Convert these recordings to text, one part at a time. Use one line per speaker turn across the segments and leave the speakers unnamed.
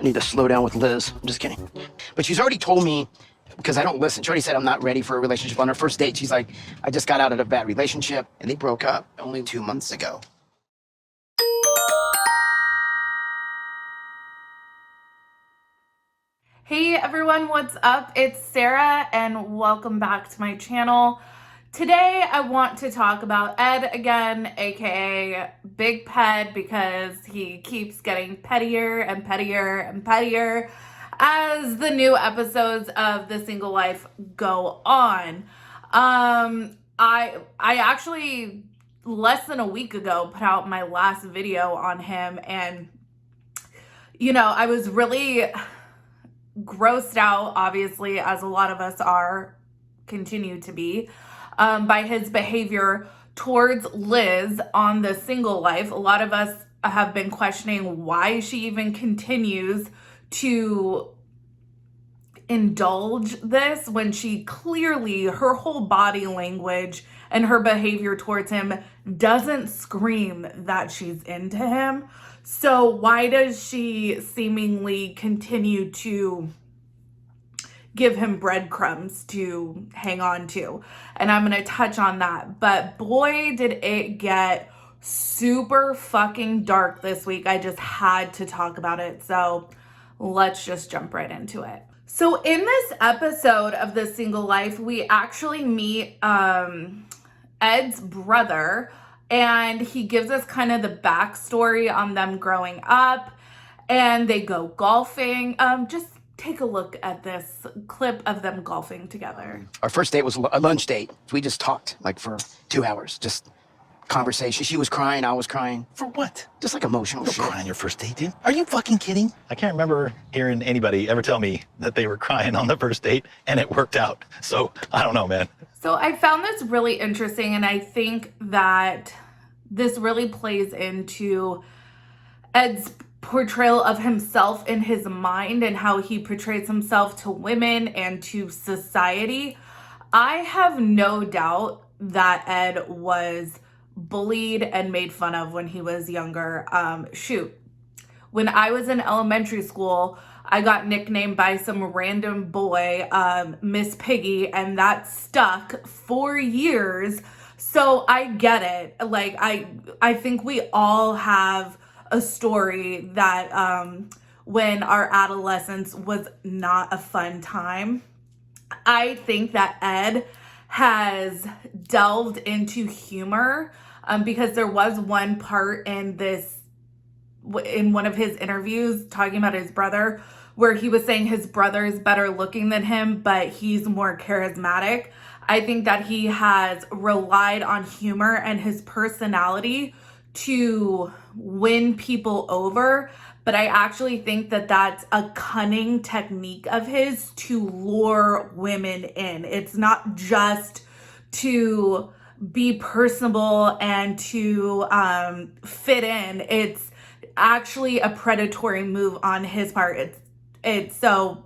need to slow down with Liz. I'm just kidding. But she's already told me, because I don't listen, she already said I'm not ready for a relationship. On our first date, she's like, I just got out of a bad relationship, and they broke up only 2 months ago.
Hey everyone, what's up? It's Sarah and welcome back to my channel. Today I want to talk about Ed again, aka Big Pet, because he keeps getting pettier and pettier and pettier as the new episodes of The Single Life go on. I actually less than a week ago put out my last video on him, and you know, I was really grossed out, obviously, as a lot of us continue to be, by his behavior towards Liz on The Single Life. A lot of us have been questioning why she even continues to indulge this when she clearly, her whole body language and her behavior towards him doesn't scream that she's into him. So why does she seemingly continue to give him breadcrumbs to hang on to? And I'm going to touch on that. But boy, did it get super fucking dark this week. I just had to talk about it. So let's just jump right into it. So in this episode of The Single Life, we actually meet Ed's brother, and he gives us kind of the backstory on them growing up, and they go golfing. Just take a look at this clip of them golfing together.
Our first date was a lunch date. We just talked like for 2 hours, just conversation. She was crying, I was crying.
For what?
Just like emotional
Don't
shit.
cry on your first date, dude. Are you fucking kidding? I can't remember hearing anybody ever tell me that they were crying on the first date and it worked out. So I don't know, man.
So I found this really interesting, and I think that this really plays into Ed's portrayal of himself in his mind and how he portrays himself to women and to society. I have no doubt that Ed was bullied and made fun of when he was younger. When I was in elementary school, I got nicknamed by some random boy, Miss Piggy, and that stuck for years. So I get it. Like, I think we all have a story that when our adolescence was not a fun time. I think that Ed has delved into humor, because there was one part in one of his interviews talking about his brother where he was saying his brother is better looking than him, but he's more charismatic. I think that he has relied on humor and his personality to win people over, but I actually think that that's a cunning technique of his to lure women in. It's not just to be personable and to fit in. It's actually a predatory move on his part. So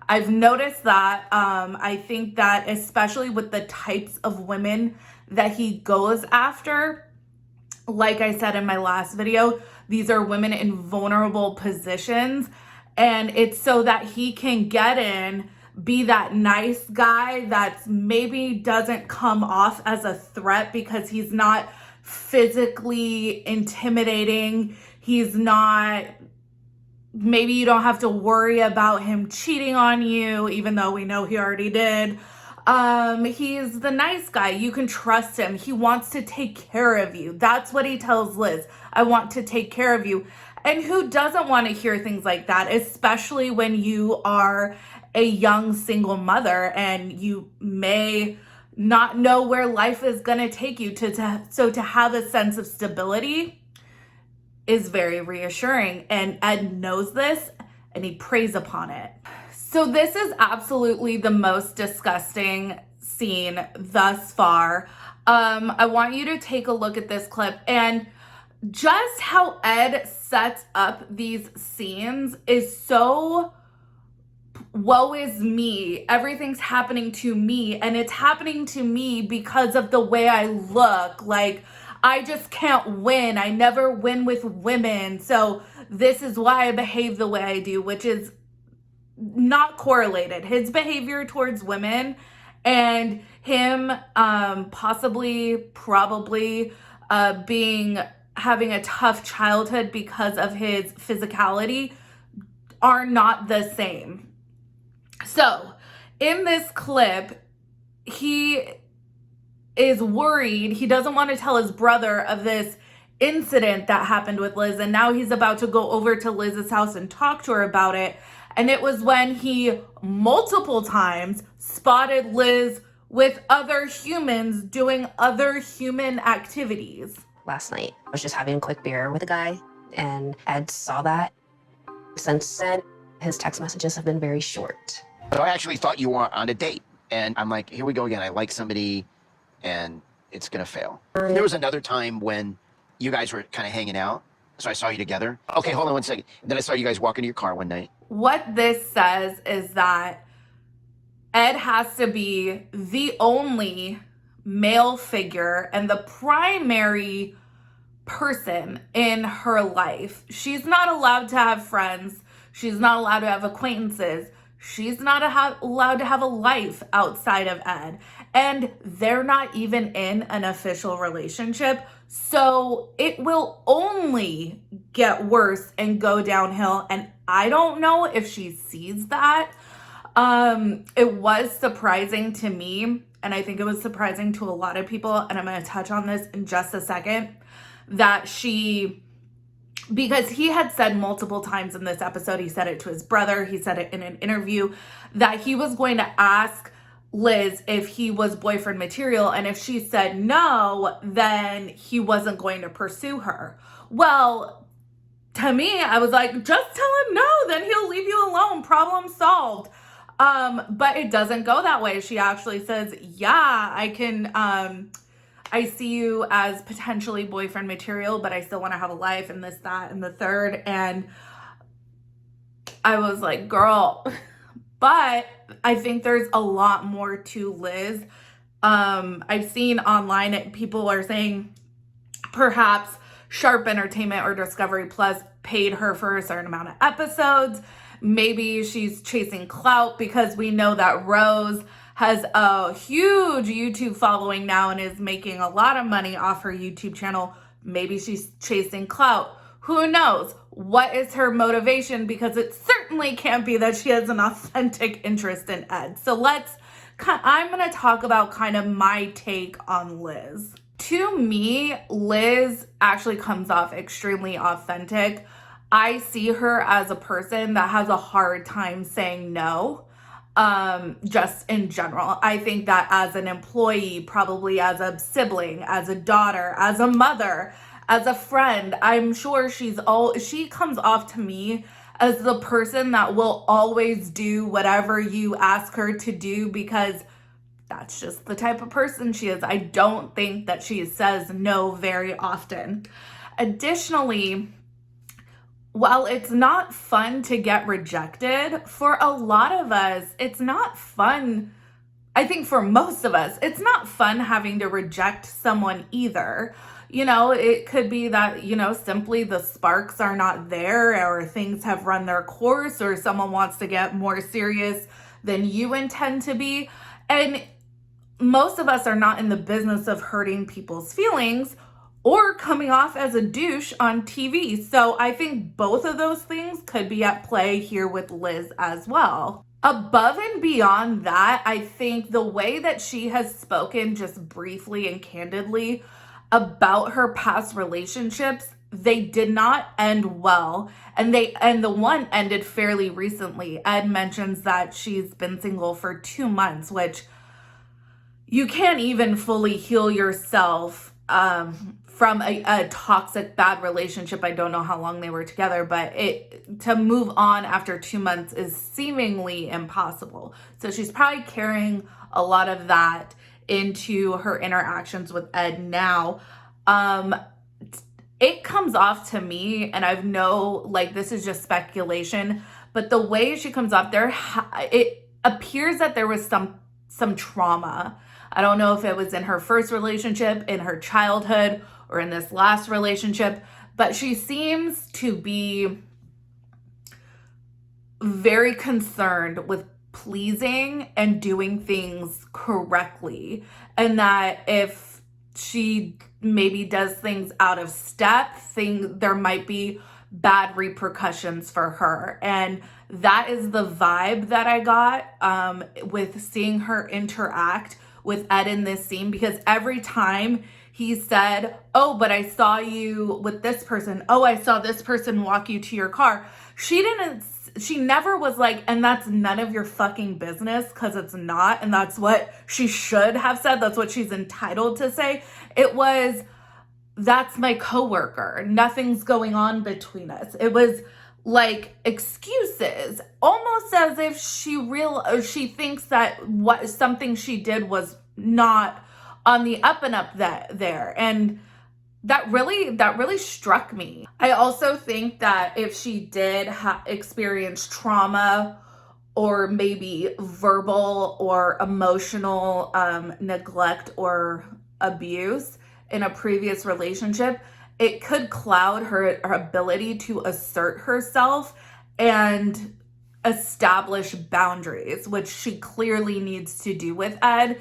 I've noticed that. I think that especially with the types of women that he goes after, like I said in my last video, these are women in vulnerable positions, and it's so that he can get in, be that nice guy that maybe doesn't come off as a threat because he's not physically intimidating. He's not, maybe you don't have to worry about him cheating on you, even though we know he already did. He's the nice guy. You can trust him. He wants to take care of you. That's what he tells Liz. I want to take care of you. And who doesn't want to hear things like that, especially when you are a young single mother and you may not know where life is going to take you. So to have a sense of stability is very reassuring. And Ed knows this and he preys upon it. So this is absolutely the most disgusting scene thus far. I want you to take a look at this clip, and just how Ed sets up these scenes is so woe is me. Everything's happening to me, and it's happening to me because of the way I look. Like, I just can't win. I never win with women. So this is why I behave the way I do, which is not correlated. His behavior towards women and him probably having a tough childhood because of his physicality are not the same. So in this clip, he is worried. He doesn't want to tell his brother of this incident that happened with Liz, and now he's about to go over to Liz's house and talk to her about it. And it was when he multiple times spotted Liz with other humans doing other human activities.
Last night, I was just having a quick beer with a guy, and Ed saw that. Since then, his text messages have been very short.
But I actually thought you were on a date. And I'm like, here we go again. I like somebody and it's going to fail. There was another time when you guys were kind of hanging out. So I saw you together. Okay, hold on one second. And then I saw you guys walk into your car one night.
What this says is that Ed has to be the only male figure and the primary person in her life. She's not allowed to have friends. She's not allowed to have acquaintances. She's not allowed to have a life outside of Ed. And they're not even in an official relationship. So it will only get worse and go downhill. And I don't know if she sees that. It was surprising to me, and I think it was surprising to a lot of people, and I'm going to touch on this in just a second, that because he had said multiple times in this episode, he said it to his brother, he said it in an interview, that he was going to ask Liz if he was boyfriend material, and if she said no, then he wasn't going to pursue her. Well, to me, I was like, just tell him no, then he'll leave you alone, problem solved. But it doesn't go that way. She actually says, yeah, I see you as potentially boyfriend material, but I still want to have a life, and this, that, and the third. And I was like, girl, but I think there's a lot more to Liz. I've seen online, people are saying perhaps Sharp Entertainment or Discovery Plus paid her for a certain amount of episodes. Maybe she's chasing clout, because we know that Rose has a huge YouTube following now and is making a lot of money off her YouTube channel. Maybe she's chasing clout. Who knows? What is her motivation? Because it certainly can't be that she has an authentic interest in Ed. So I'm going to talk about kind of my take on Liz. To me, Liz actually comes off extremely authentic. I see her as a person that has a hard time saying no, just in general. I think that as an employee, probably as a sibling, as a daughter, as a mother, as a friend, I'm sure she comes off to me as the person that will always do whatever you ask her to do, because that's just the type of person she is. I don't think that she says no very often. Additionally, while it's not fun to get rejected, for a lot of us, it's not fun. I think for most of us, it's not fun having to reject someone either. It could be that, simply the sparks are not there, or things have run their course, or someone wants to get more serious than you intend to be. And most of us are not in the business of hurting people's feelings or coming off as a douche on TV. So I think both of those things could be at play here with Liz as well. Above and beyond that, I think the way that she has spoken just briefly and candidly about her past relationships, they did not end well. And the one ended fairly recently. Ed mentions that she's been single for 2 months, which you can't even fully heal yourself from a toxic, bad relationship. I don't know how long they were together, but to move on after 2 months is seemingly impossible. So she's probably carrying a lot of that into her interactions with Ed now. It comes off to me, and this is just speculation, but the way she comes off there, it appears that there was some trauma. I don't know if it was in her first relationship, in her childhood, or in this last relationship, but she seems to be very concerned with pleasing and doing things correctly. And that if she maybe does things out of step, there might be bad repercussions for her. And that is the vibe that I got with seeing her interact with Ed in this scene, because every time he said, oh, but I saw you with this person. Oh, I saw this person walk you to your car. She never was like, and that's none of your fucking business, because it's not. And that's what she should have said. That's what she's entitled to say. It was, that's my coworker. Nothing's going on between us. It was like excuses, almost as if she thinks that something she did was not on the up and up there. And that really struck me. I also think that if she did experience trauma or maybe verbal or emotional neglect or abuse in a previous relationship, it could cloud her ability to assert herself and establish boundaries, which she clearly needs to do with Ed.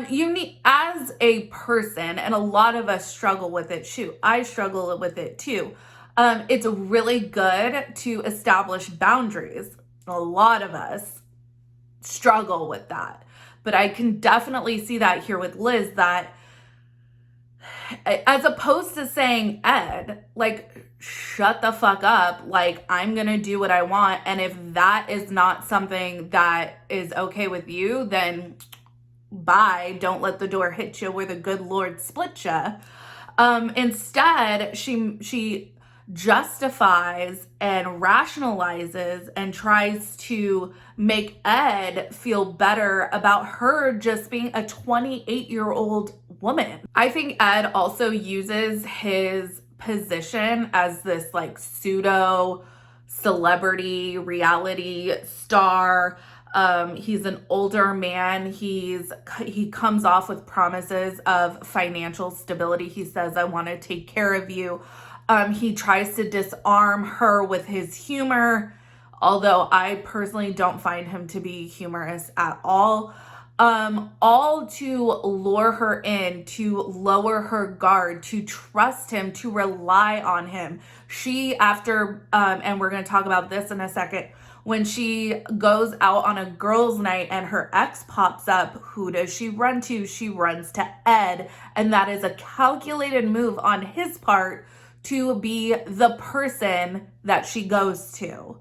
You need, as a person, and a lot of us struggle with it too. I struggle with it too. It's really good to establish boundaries. A lot of us struggle with that. But I can definitely see that here with Liz, that as opposed to saying, Ed, like, shut the fuck up, like, I'm gonna do what I want, and if that is not something that is okay with you, then bye, don't let the door hit you where the good Lord split you. Instead, she justifies and rationalizes and tries to make Ed feel better about her just being a 28-year-old woman. I think Ed also uses his position as this like pseudo celebrity reality star. He's an older man. He comes off with promises of financial stability. He says, I want to take care of you. He tries to disarm her with his humor, although I personally don't find him to be humorous at all. All to lure her in, to lower her guard, to trust him, to rely on him. She, after, and we're going to talk about this in a second, when she goes out on a girls' night and her ex pops up, who does she run to? She runs to Ed. And that is a calculated move on his part to be the person that she goes to.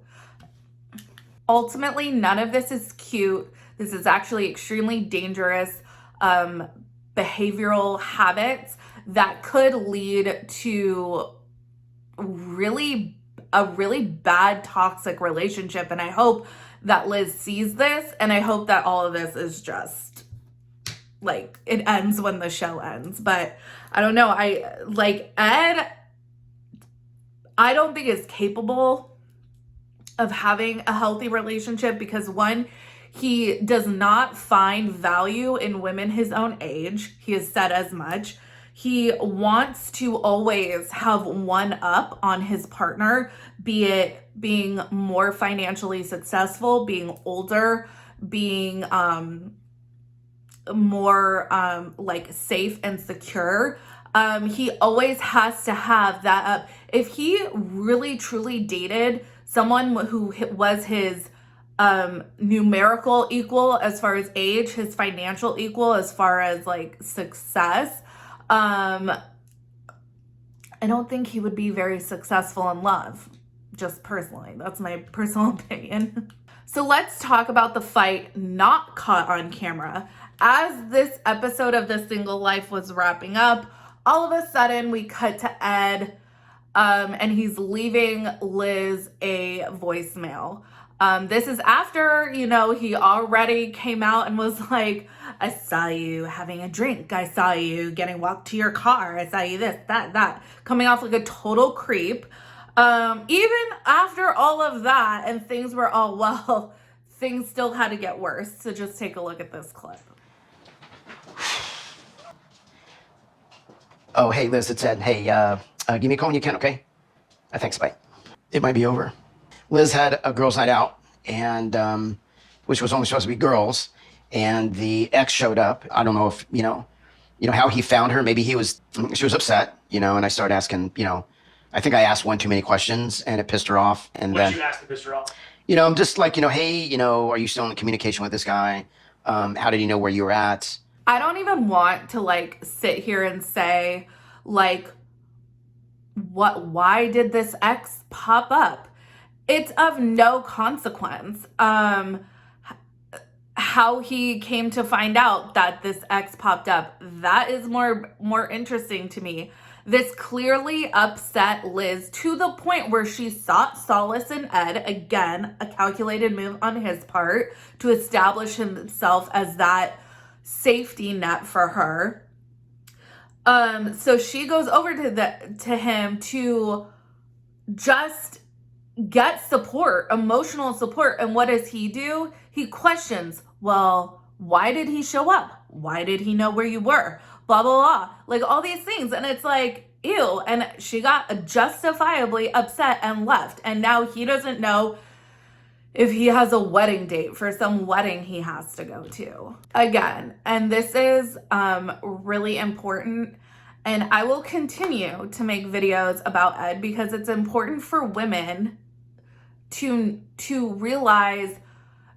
Ultimately, none of this is cute. This is actually extremely dangerous behavioral habits that could lead to a really bad toxic relationship. And I hope that Liz sees this, and I hope that all of this is just like, it ends when the show ends. But I don't know, Ed, I don't think is capable of having a healthy relationship, because one, he does not find value in women his own age. He has said as much. He wants to always have one up on his partner, be it being more financially successful, being older, being more like safe and secure. He always has to have that up. If he really truly dated someone who was his numerical equal as far as age, his financial equal as far as like success, I don't think he would be very successful in love, just personally. That's my personal opinion. So let's talk about the fight not caught on camera. As this episode of The Single Life was wrapping up, all of a sudden we cut to Ed, and he's leaving Liz a voicemail. This is after, he already came out and was like, I saw you having a drink. I saw you getting walked to your car. I saw you this, that. Coming off like a total creep. Even after all of that and things were all well, things still had to get worse. So just take a look at this clip.
Hey, Oh, hey, Liz, it said, hey, give me a call when you can, okay? Thanks, bye. It might be over. Liz had a girls' night out, and which was only supposed to be girls, and the ex showed up. I don't know if, how he found her. Maybe she was upset, and I started asking, I think I asked one too many questions, and it pissed her off. And
What
then,
did you ask to piss her off?
I'm just like, hey, are you still in communication with this guy? How did he know where you were at?
I don't even want to like sit here and say like why did this ex pop up? It's of no consequence. How he came to find out that this ex popped up, that is more interesting to me. This clearly upset Liz to the point where she sought solace in Ed, again, a calculated move on his part to establish himself as that safety net for her. So she goes over to him to just get support, emotional support. And what does he do? He questions, well, why did he show up? Why did he know where you were? Blah, blah, blah. Like all these things. And it's like, ew. And she got justifiably upset and left. And now he doesn't know if he has a wedding date for some wedding he has to go to. Again, and this is really important. And I will continue to make videos about Ed because it's important for women to realize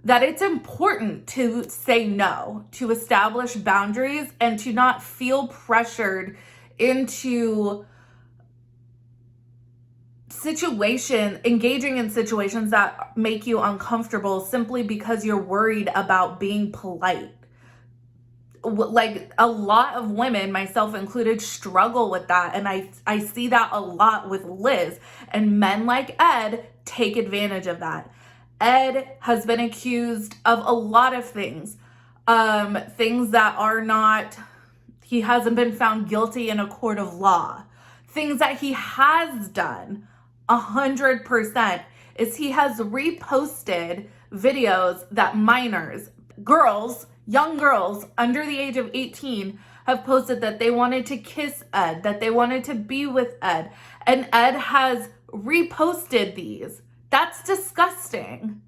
that it's important to say no, to establish boundaries, and to not feel pressured into engaging in situations that make you uncomfortable simply because you're worried about being polite. Like a lot of women, myself included, struggle with that. And I see that a lot with Liz, and men like Ed take advantage of that. Ed has been accused of a lot of things, things that are not, he hasn't been found guilty in a court of law. Things that he has done 100% is he has reposted videos that minors, girls, young girls under the age of 18 have posted that they wanted to kiss Ed, that they wanted to be with Ed, and Ed has reposted these. That's disgusting.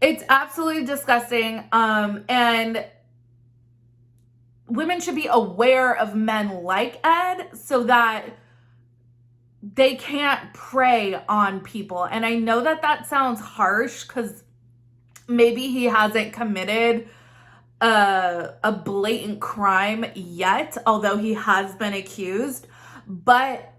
It's absolutely disgusting. And women should be aware of men like Ed so that they can't prey on people. And I know that that sounds harsh because maybe he hasn't committed a blatant crime yet, although he has been accused. But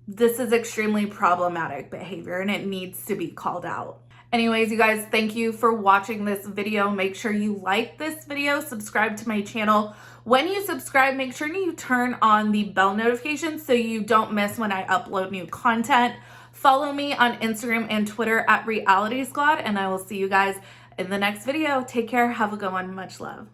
this is extremely problematic behavior and it needs to be called out. Anyways, you guys, thank you for watching this video. Make sure you like this video, subscribe to my channel. When you subscribe, make sure you turn on the bell notifications so you don't miss when I upload new content. Follow me on Instagram and Twitter at Reality Squad, and I will see you guys in the next video. Take care. Have a good one. Much love.